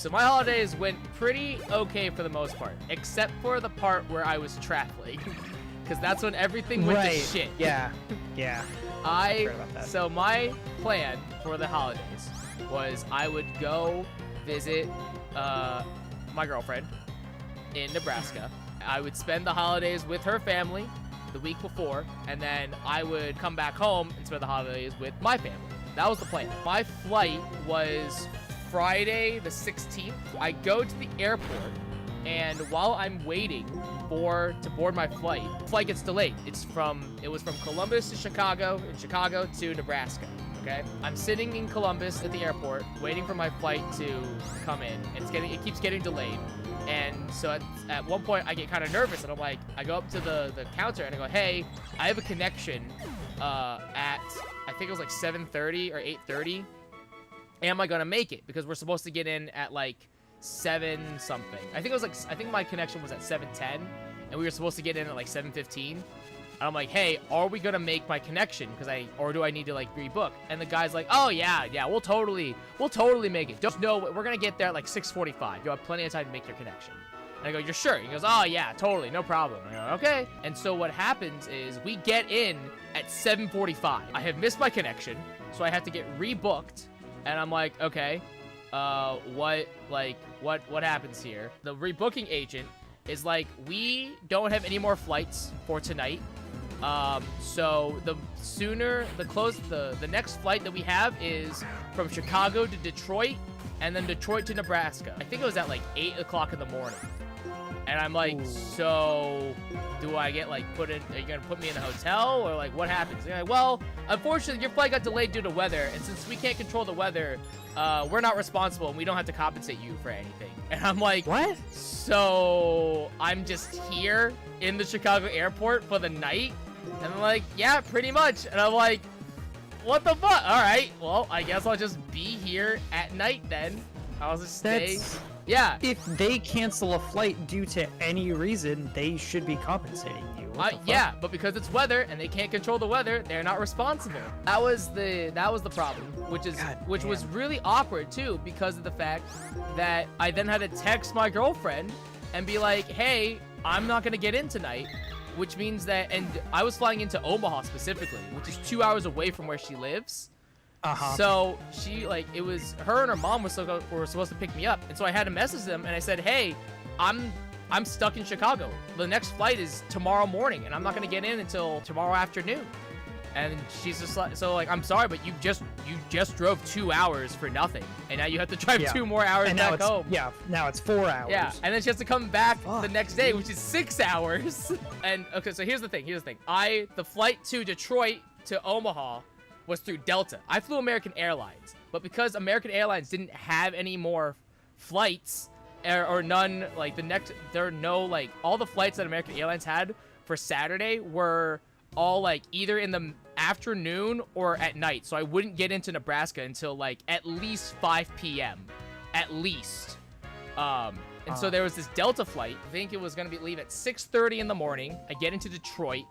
So my holidays went pretty okay for the most part, except for the part where I was traveling, because that's when everything went to shit. Yeah. So my plan for the holidays was I would go visit my girlfriend in Nebraska. I would spend the holidays with her family the week before, and then I would come back home and spend the holidays with my family. That was the plan. My flight was Friday the 16th. I go to the airport, and while I'm waiting to board my flight, the flight gets delayed. It was from Columbus to Chicago, and Chicago to Nebraska. Okay, I'm sitting in Columbus at the airport, waiting for my flight to come in. It keeps getting delayed. And so at one point I get kind of nervous, and I go up to the counter and I go, hey, I have a connection at, I think it was like 7:30 or 8:30. Am I gonna make it? Because we're supposed to get in at like 7 something. I think my connection was at 7:10, and we were supposed to get in at like 7:15. And I'm like, hey, are we gonna make my connection? Or do I need to like rebook? And the guy's like, oh yeah, we'll totally make it. Just know we're gonna get there at like 6:45. You'll have plenty of time to make your connection. And I go, you're sure? He goes, oh yeah, totally, no problem. I go, okay. And so what happens is we get in at 7:45. I have missed my connection, so I have to get rebooked. And I'm like, okay, what happens here? The rebooking agent is like, we don't have any more flights for tonight. So the next flight that we have is from Chicago to Detroit, and then Detroit to Nebraska. I think it was at like 8 o'clock in the morning. And I'm like, so do I get like are you gonna put me in a hotel, or like what happens? And they're like, well, unfortunately your flight got delayed due to weather, and since we can't control the weather, we're not responsible, and we don't have to compensate you for anything. And I'm like, what? So I'm just here in the Chicago airport for the night? And I'm like, yeah, pretty much. And I'm like, what the fuck? All right, well, I guess I'll just be here at night then. I'll just stay. Yeah. If they cancel a flight due to any reason, they should be compensating you. Yeah, but because it's weather and they can't control the weather, they're not responsible. That was the problem, which was really awkward too, because of the fact that I then had to text my girlfriend and be like, hey, I'm not gonna get in tonight, which means that, and I was flying into Omaha specifically, which is 2 hours away from where she lives. So she, like, it was her and her mom were supposed to pick me up, and so I had to message them, and I said, hey, I'm stuck in Chicago. The next flight is tomorrow morning, and I'm not gonna get in until tomorrow afternoon. And she's just like, so like, I'm sorry, but you just drove 2 hours for nothing, and now you have to drive 2 more hours back home. Yeah, now it's 4 hours. Yeah, and then she has to come back the next day, which is 6 hours. And okay, so here's the thing. The flight to Detroit to Omaha was through Delta. I flew American Airlines, but because American Airlines didn't have any more flights, or none, like all the flights that American Airlines had for Saturday were all like either in the afternoon or at night. So I wouldn't get into Nebraska until like at least 5 p.m. at least. And so there was this Delta flight. I think it was gonna leave at 6:30 in the morning. I get into Detroit.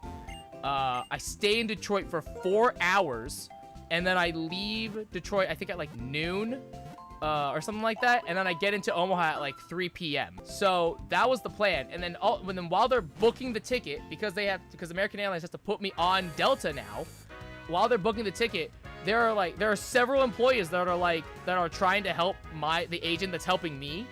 I stay in Detroit for 4 hours, and then I leave Detroit, I think at like noon, or something like that, and then I get into Omaha at like 3 p.m. So that was the plan. And then while they're booking the ticket, because American Airlines has to put me on Delta now, while they're booking the ticket, there are several employees that are trying to help the agent that's helping me,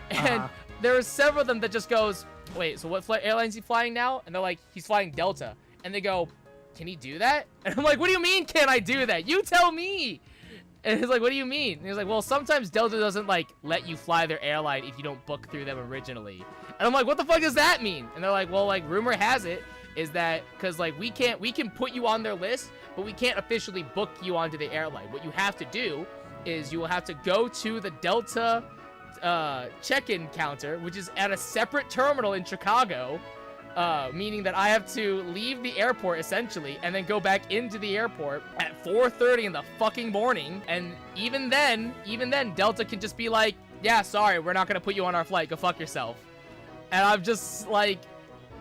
and there are several of them that just goes, wait, so what airline is he flying now? And they're like, he's flying Delta. And they go, can he do that? And I'm like, what do you mean, can I do that? You tell me. And he's like, what do you mean? And he's like, well, sometimes Delta doesn't like let you fly their airline if you don't book through them originally. And I'm like, what the fuck does that mean? And they're like, well, like, rumor has it is that because like we can put you on their list, but we can't officially book you onto the airline. What you have to do is you will have to go to the Delta check-in counter, which is at a separate terminal in Chicago. Meaning that I have to leave the airport essentially and then go back into the airport at 4:30 in the fucking morning. And even then Delta can just be like, yeah, sorry, we're not gonna put you on our flight, go fuck yourself. And I'm just like,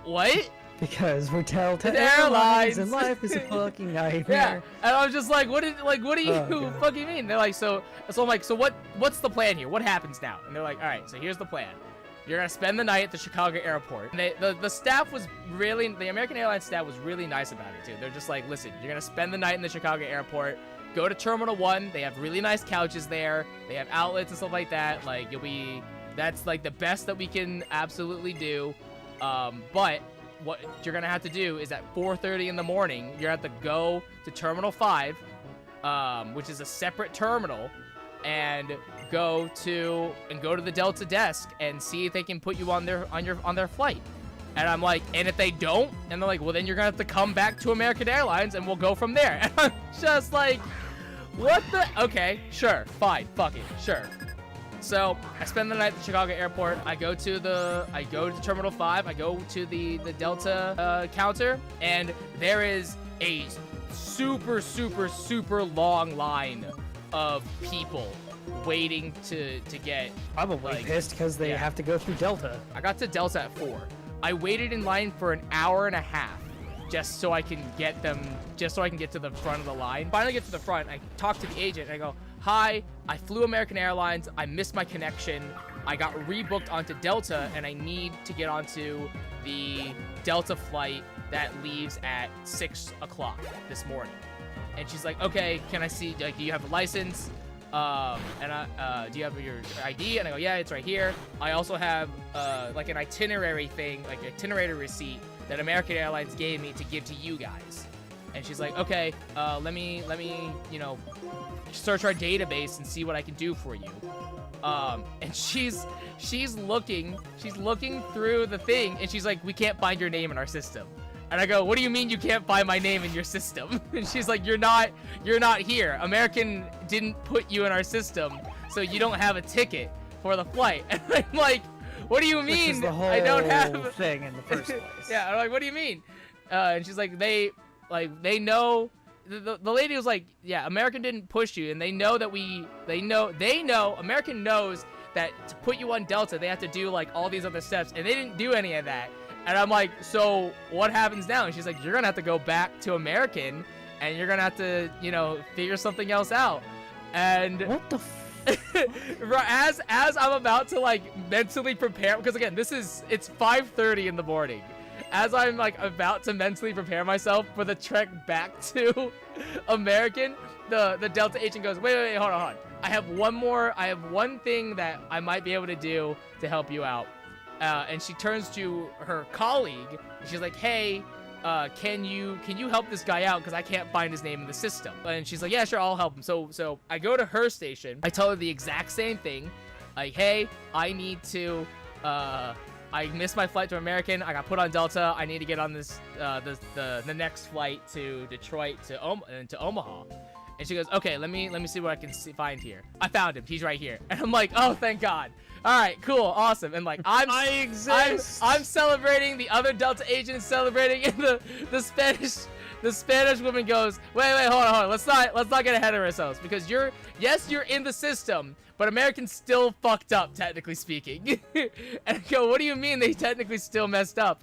what? Because we're Delta The Airlines, airlines. and life is a fucking Yeah, nightmare. and I was just like, what do you Oh, God. fucking mean? They're like, so I'm like, so what's the plan here? What happens now? And they're like, all right, so here's the plan. You're gonna spend the night at the Chicago airport. And the staff was really, the American Airlines staff was really nice about it too. They're just like, listen, you're gonna spend the night in the Chicago airport. Go to Terminal 1. They have really nice couches there. They have outlets and stuff like that. Like, that's like the best that we can absolutely do. But what you're gonna have to do is at 4:30 in the morning, you're gonna have to go to Terminal 5, which is a separate terminal, and go to the Delta desk and see if they can put you on their flight. And I'm like, and if they don't, and they're like, well, then you're gonna have to come back to American Airlines and we'll go from there. And I'm just like, what the? Okay, sure, fine, fuck it, sure. So I spend the night at the Chicago airport. I go to Terminal 5. I go to the Delta counter, and there is a super, super, super long line of people waiting to get. Probably like, pissed because they yeah. have to go through Delta. I got to Delta at 4. I waited in line for an hour and a half just so I can get to the front of the line. Finally get to the front. I talk to the agent and I go, hi, I flew American Airlines. I missed my connection. I got rebooked onto Delta and I need to get onto the Delta flight that leaves at 6 o'clock this morning. And she's like, okay, can I see, like, do you have a license? Do you have your ID? And I go, yeah, it's right here. I also have like an itinerary thing, like an itinerary receipt that American Airlines gave me to give to you guys. And she's like, okay, let me, search our database and see what I can do for you. And she's looking through the thing, and she's like, we can't find your name in our system. And I go, what do you mean you can't find my name in your system? And she's like, you're not here. American didn't put you in our system, so you don't have a ticket for the flight. And I'm like, what do you mean? Which is the whole I don't have thing in the first place. Yeah, I'm like, what do you mean? And she's like, they know. The lady was like, yeah, American didn't push you, and they know American knows that to put you on Delta, they have to do like all these other steps, and they didn't do any of that. And I'm like, so what happens now? And she's like, you're gonna have to go back to American, and you're gonna have to, figure something else out. And What the as I'm about to like mentally prepare, because again, it's 5:30 in the morning. As I'm like about to mentally prepare myself for the trek back to American, the Delta agent goes, wait, hold on. I have one thing that I might be able to do to help you out. And she turns to her colleague, and she's like, hey, can you help this guy out, because I can't find his name in the system. And she's like, yeah, sure, I'll help him. So I go to her station. I tell her the exact same thing, like, hey, I need to I missed my flight to American. I got put on Delta. I need to get on this the next flight to Detroit to Omaha. And she goes, okay, let me see what I can find here. I found him. He's right here. And I'm like, oh, thank God. All right, cool, awesome. And like, I exist. I'm celebrating. The other Delta agent is celebrating, and the Spanish woman goes, wait, hold on. Let's not get ahead of ourselves, because you're in the system, but American's still fucked up, technically speaking. And I go, what do you mean they technically still messed up?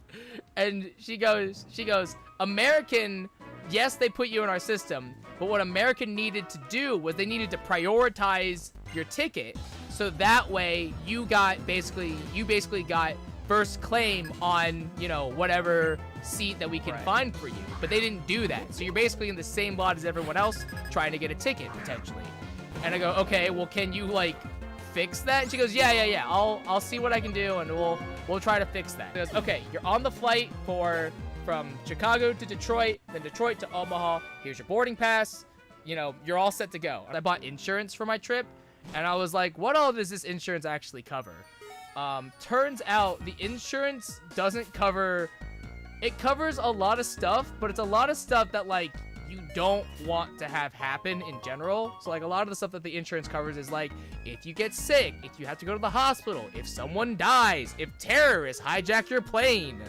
And she goes, American, yes, they put you in our system, but what American needed to do was they needed to prioritize your ticket, so that way you basically got first claim on, whatever seat that we can find for you. But they didn't do that. So you're basically in the same lot as everyone else trying to get a ticket, potentially. And I go, okay, well, can you, like, fix that? And she goes, yeah. I'll see what I can do, and we'll try to fix that. She goes, okay, you're on the flight from Chicago to Detroit, then Detroit to Omaha. Here's your boarding pass. You're all set to go. I bought insurance for my trip, and I was like, what all does this insurance actually cover? Turns out the insurance doesn't cover... It covers a lot of stuff, but it's a lot of stuff that, like, you don't want to have happen in general. So, like, a lot of the stuff that the insurance covers is, like, if you get sick, if you have to go to the hospital, if someone dies, if terrorists hijack your plane.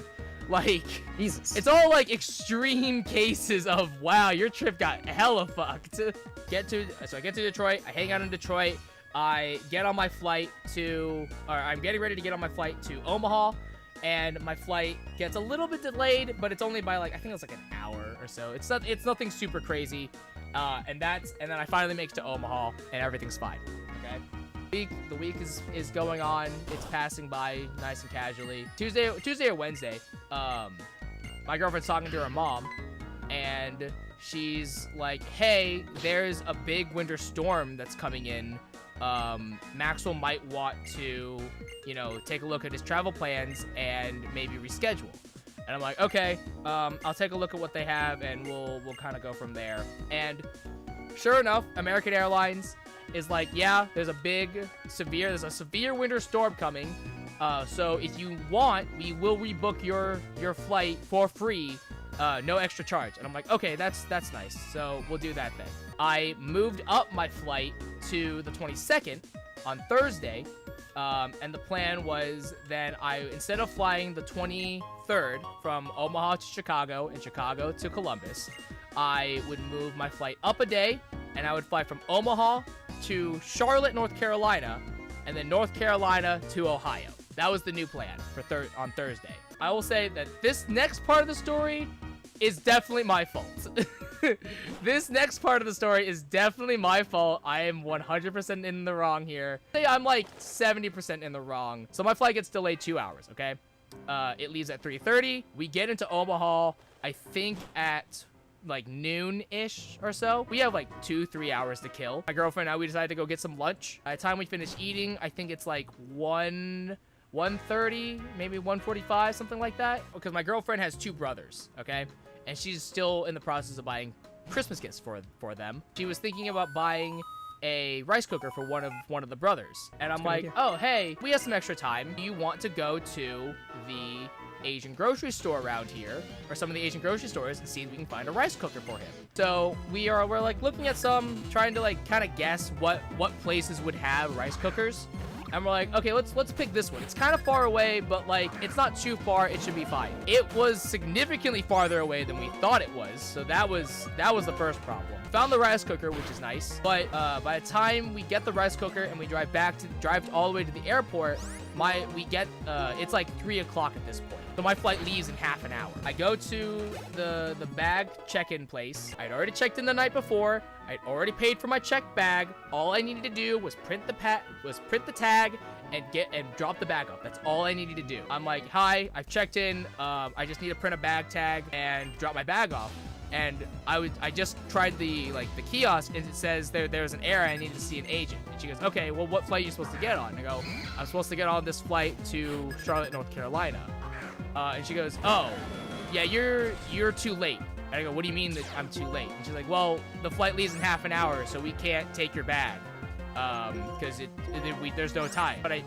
Like, Jesus. It's all, like, extreme cases of, wow, your trip got hella fucked. So I get to Detroit. I hang out in Detroit. I get on my flight I'm getting ready to get on my flight to Omaha. and my flight gets a little bit delayed, but it's only by like, I think it's like an hour or so. It's nothing super crazy. And then I finally make it to Omaha, and everything's fine. Okay. The week is going on. It's passing by nice and casually. Tuesday or Wednesday, my girlfriend's talking to her mom, and she's like, hey, there's a big winter storm that's coming in. Maxwell might want to, you know, take a look at his travel plans and maybe reschedule. And I'm like, okay, I'll take a look at what they have, and we'll kind of go from there. And sure enough, American Airlines is like, yeah, there's a severe winter storm coming. So if you want, we will rebook your flight for free, no extra charge. And I'm like, okay, that's nice. So we'll do that then. I moved up my flight to the 22nd on Thursday. And the plan was then instead of flying the 23rd from Omaha to Chicago and Chicago to Columbus, I would move my flight up a day, and I would fly from Omaha to Charlotte, North Carolina, and then North Carolina to Ohio. That was the new plan for on Thursday. I will say that this next part of the story is definitely my fault. This next part of the story is definitely my fault. I am 100% in the wrong here. I'm like 70% in the wrong. So my flight gets delayed 2 hours, okay? It leaves at 3:30. We get into Omaha, I think at like noon-ish or so. We have like 2-3 hours to kill. My girlfriend and I, we decided to go get some lunch. By the time we finish eating, I think it's like 1:30, maybe 1:45, something like that. Because my girlfriend has 2 brothers, okay? And she's still in the process of buying Christmas gifts for them. She was thinking about buying a rice cooker for one of the brothers. And I'm like, oh, hey, we have some extra time. Do you want to go to the Asian grocery store around here, or some of the Asian grocery stores, and see if we can find a rice cooker for him? So we're like looking at some, trying to like kind of guess what places would have rice cookers. And we're like, okay, let's pick this one. It's kind of far away, but like it's not too far. It should be fine. It was significantly farther away than we thought it was. So that was the first problem. Found the rice cooker, which is nice. But by the time we get the rice cooker and we drive all the way to the airport, it's like 3 o'clock at this point. So my flight leaves in half an hour. I go to the bag check-in place. I'd already checked in the night before. I'd already paid for my checked bag. All I needed to do was print the tag and drop the bag off. That's all I needed to do. I'm like, hi, I've checked in. I just need to print a bag tag and drop my bag off. And I just tried the kiosk, and it says there's an error. I need to see an agent. And she goes, okay, well, what flight are you supposed to get on? And I go, I'm supposed to get on this flight to Charlotte, North Carolina. And she goes, oh, yeah, you're too late. And I go, what do you mean that I'm too late? And she's like, well, the flight leaves in half an hour, so we can't take your bag. Because there's no time. But I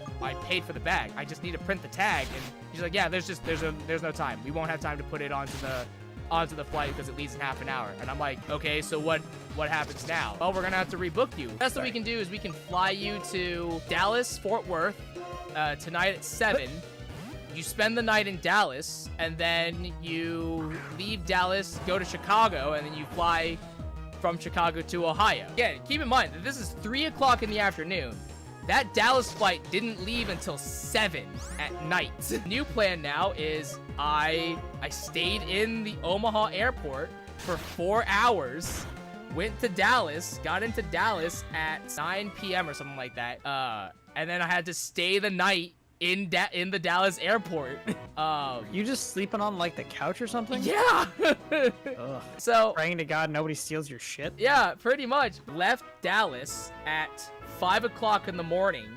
paid for the bag. I just need to print the tag. And she's like, yeah, there's no time. We won't have time to put it onto the flight because it leaves in half an hour. And I'm like, okay, so what happens now? Well, we're gonna have to rebook you. Best that we can do is we can fly you to Dallas, Fort Worth, tonight at 7. You spend the night in Dallas, and then you leave Dallas, go to Chicago, and then you fly from Chicago to Ohio. Again, keep in mind that this is 3 o'clock in the afternoon. That Dallas flight didn't leave until 7 at night. The new plan now is I stayed in the Omaha airport for 4 hours, went to Dallas, got into Dallas at 9 p.m. or something like that, and then I had to stay the night in the Dallas airport. You just sleeping on like the couch or something? Yeah. Ugh. So praying to God nobody steals your shit. Yeah, pretty much. Left Dallas at 5 o'clock in the morning,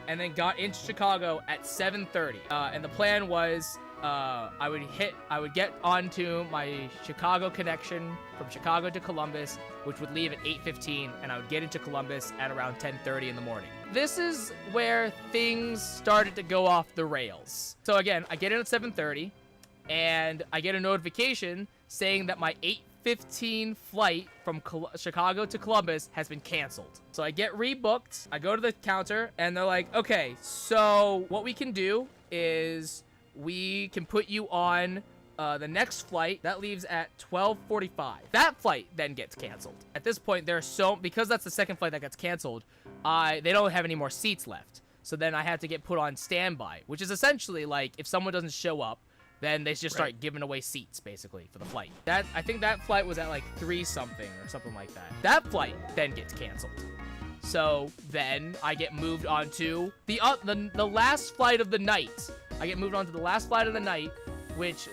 and then got into Chicago at 7:30. And the plan was I would get onto my Chicago connection from Chicago to Columbus, which would leave at 8:15, and I would get into Columbus at around 10:30 in the morning. This is where things started to go off the rails. So again, I get in at 7:30, and I get a notification saying that my 8:15 flight from Chicago to Columbus has been canceled. So I get rebooked. I go to the counter, and they're like, okay, so what we can do is we can put you on the next flight that leaves at 12:45. That flight then gets canceled. At this point, because that's the second flight that gets canceled, they don't have any more seats left. So then I have to get put on standby, which is essentially like if someone doesn't show up, then they just start giving away seats basically for the flight. I think that flight was at like 3 something or something like that. That flight then gets canceled. So then I get moved on to the last flight of the night. I get moved on to the last flight of the night, which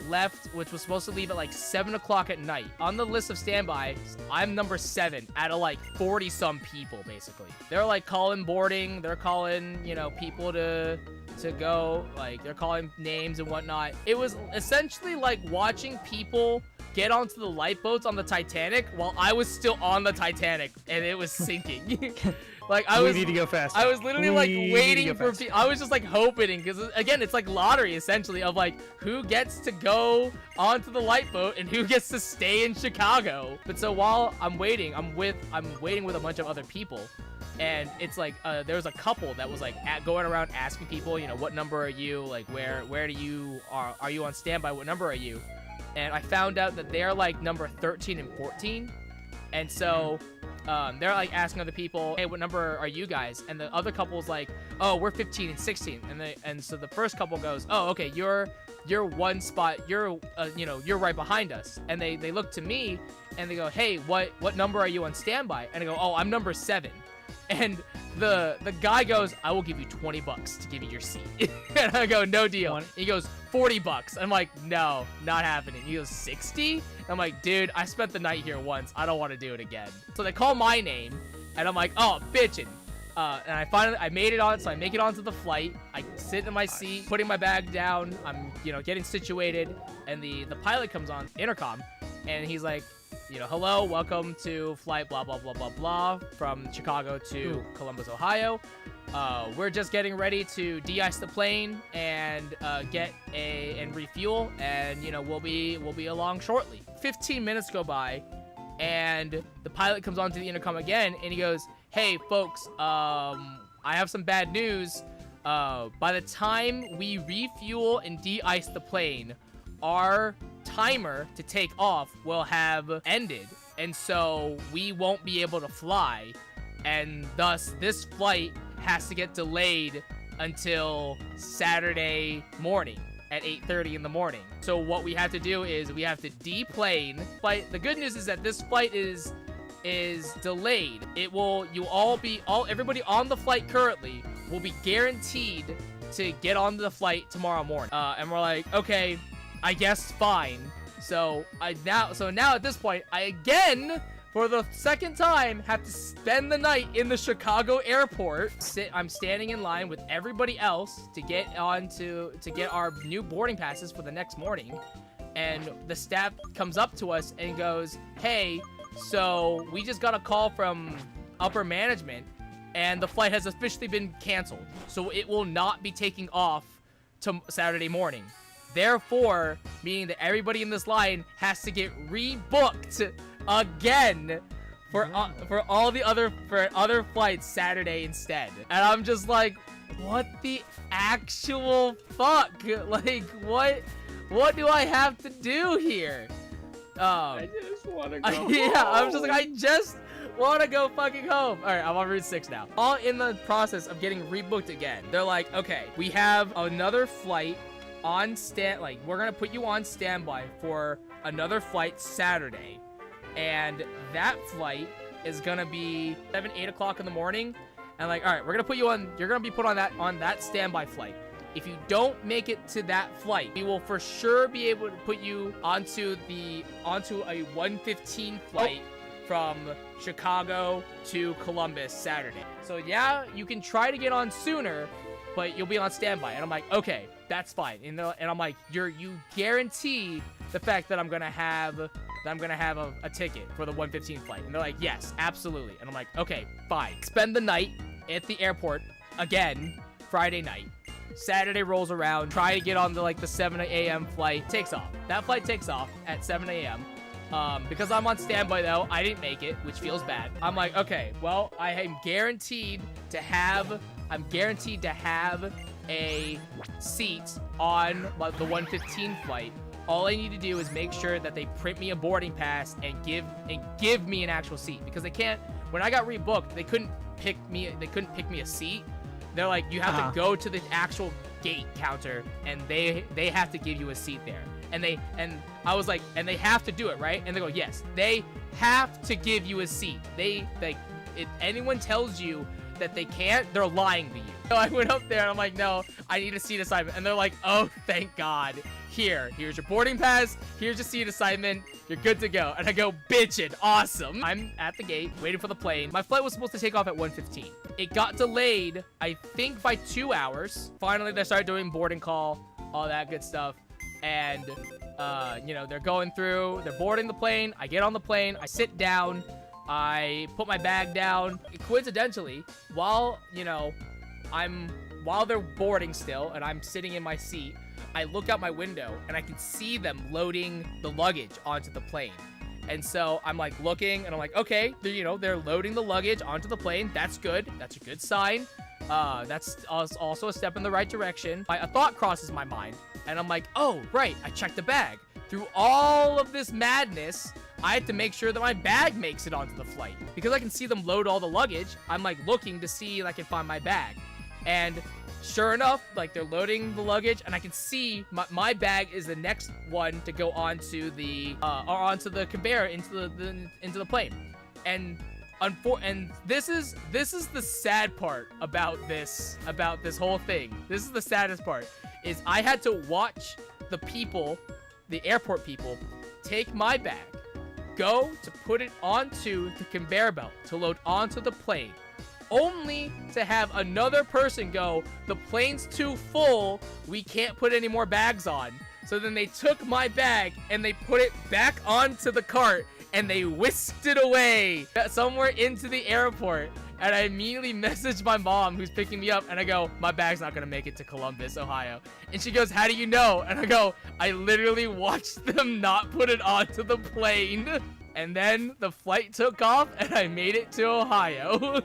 was supposed to leave at like 7 o'clock at night. On the list of standby, I'm number 7 out of like 40 some people basically. They're like calling boarding. They're calling, you know, people to go, like they're calling names and whatnot. It was essentially like watching people get onto the lifeboats on the Titanic while I was still on the Titanic and it was sinking. Like we need to go fast. I was literally like waiting for people. I was just like hoping, because again, it's like lottery essentially of like who gets to go onto the lifeboat and who gets to stay in Chicago. But so while I'm waiting, I'm waiting with a bunch of other people. And it's like there was a couple that was like going around asking people, you know, what number are you? Like where do you are you on standby? What number are you? And I found out that they're like number 13 and 14. And so they're like asking other people, hey, what number are you guys? And the other couple's like, oh, we're 15 and 16. And so the first couple goes, oh, okay, you're one spot, you're you're right behind us. And they look to me and they go, hey, what number are you on standby? And I go, oh, I'm number 7. And the guy goes, I will give you $20 to give you your seat. And I go, no deal. He goes, $40. I'm like, no, not happening. He goes, 60? I'm like, dude, I spent the night here once. I don't want to do it again. So they call my name, and I'm like, oh, bitchin'. And I made it on, so I make it onto the flight. I sit in my seat, putting my bag down. I'm, getting situated, and the pilot comes on intercom, and he's like, hello, welcome to flight blah, blah, blah, blah, blah, from Chicago to Columbus, Ohio. We're just getting ready to de-ice the plane and and refuel, and we'll be along shortly. 15 minutes go by, and the pilot comes onto the intercom again, and he goes, hey folks, I have some bad news. By the time we refuel and de-ice the plane, our timer to take off will have ended, and so we won't be able to fly, and thus this flight has to get delayed until Saturday morning at 8:30 in the morning. So what we have to do is we have to deplane flight. The good news is that this flight is delayed. Everybody on the flight currently will be guaranteed to get on the flight tomorrow morning. And we're like, okay, I guess fine. So now at this point, I again, for the second time, have to spend the night in the Chicago airport. I'm standing in line with everybody else to get our new boarding passes for the next morning. And the staff comes up to us and goes, hey, so we just got a call from upper management and the flight has officially been canceled. So it will not be taking off to Saturday morning. Therefore, meaning that everybody in this line has to get rebooked again for other flights Saturday instead. And I'm just like, what the actual fuck? Like, what do I have to do here? I just want to go home. Yeah, I'm just like, I just want to go fucking home. All right, I'm on Route 6 now. All in the process of getting rebooked again. They're like, okay, we have another flight on we're gonna put you on standby for another flight Saturday, and that flight is gonna be 8 o'clock in the morning. And like, all right, we're gonna put you on, you're gonna be put on that standby flight. If you don't make it to that flight, we will for sure be able to put you onto a 1:15 flight from Chicago to Columbus Saturday. So yeah, you can try to get on sooner, but you'll be on standby. And I'm like, okay, that's fine. And I'm like, you guarantee the fact that I'm gonna have a ticket for the 1:15 flight? And they're like, yes, absolutely. And I'm like, okay, fine. Spend the night at the airport again, Friday night. Saturday rolls around, try to get on the 7 a.m. flight. Takes off. That flight takes off at 7 a.m. Because I'm on standby though, I didn't make it, which feels bad. I'm like, okay, well, I am guaranteed to have a seat on the 1:15 flight. All I need to do is make sure that they print me a boarding pass and give me an actual seat, because they can't. When I got rebooked, they couldn't pick me a seat. They're like, you have to go to the actual gate counter, and they have to give you a seat there. And I was like, and they have to do it, right? And they go, yes, they have to give you a seat. If anyone tells you that they can't, they're lying to you. So I went up there and I'm like, no, I need a seat assignment. And they're like, oh, thank God. Here's your boarding pass. Here's your seat assignment. You're good to go. And I go, bitchin', awesome. I'm at the gate waiting for the plane. My flight was supposed to take off at 1:15. It got delayed, I think, by 2 hours. Finally, they started doing boarding call, all that good stuff. And, you know, they're going through, they're boarding the plane. I get on the plane. I sit down. I put my bag down. Coincidentally, while they're boarding still and I'm sitting in my seat, I look out my window and I can see them loading the luggage onto the plane. And so I'm like looking and I'm like, okay, they're loading the luggage onto the plane. That's good. That's a good sign. That's also a step in the right direction. A thought crosses my mind and I'm like, oh, right. I checked the bag. Through all of this madness, I had to make sure that my bag makes it onto the flight. Because I can see them load all the luggage, I'm like looking to see if I can find my bag. And sure enough, like they're loading the luggage and I can see my bag is the next one to go onto the conveyor into the plane. And this is the sad part about this whole thing. This is the saddest part, is I had to watch the airport people take my bag, go to put it onto the conveyor belt to load onto the plane, only to have another person go, the plane's too full, we can't put any more bags on. So then they took my bag and they put it back onto the cart and they whisked it away somewhere into the airport. And I immediately messaged my mom, who's picking me up, and I go, my bag's not gonna make it to Columbus, Ohio. And she goes, how do you know? And I go, I literally watched them not put it onto the plane. And then the flight took off and I made it to Ohio.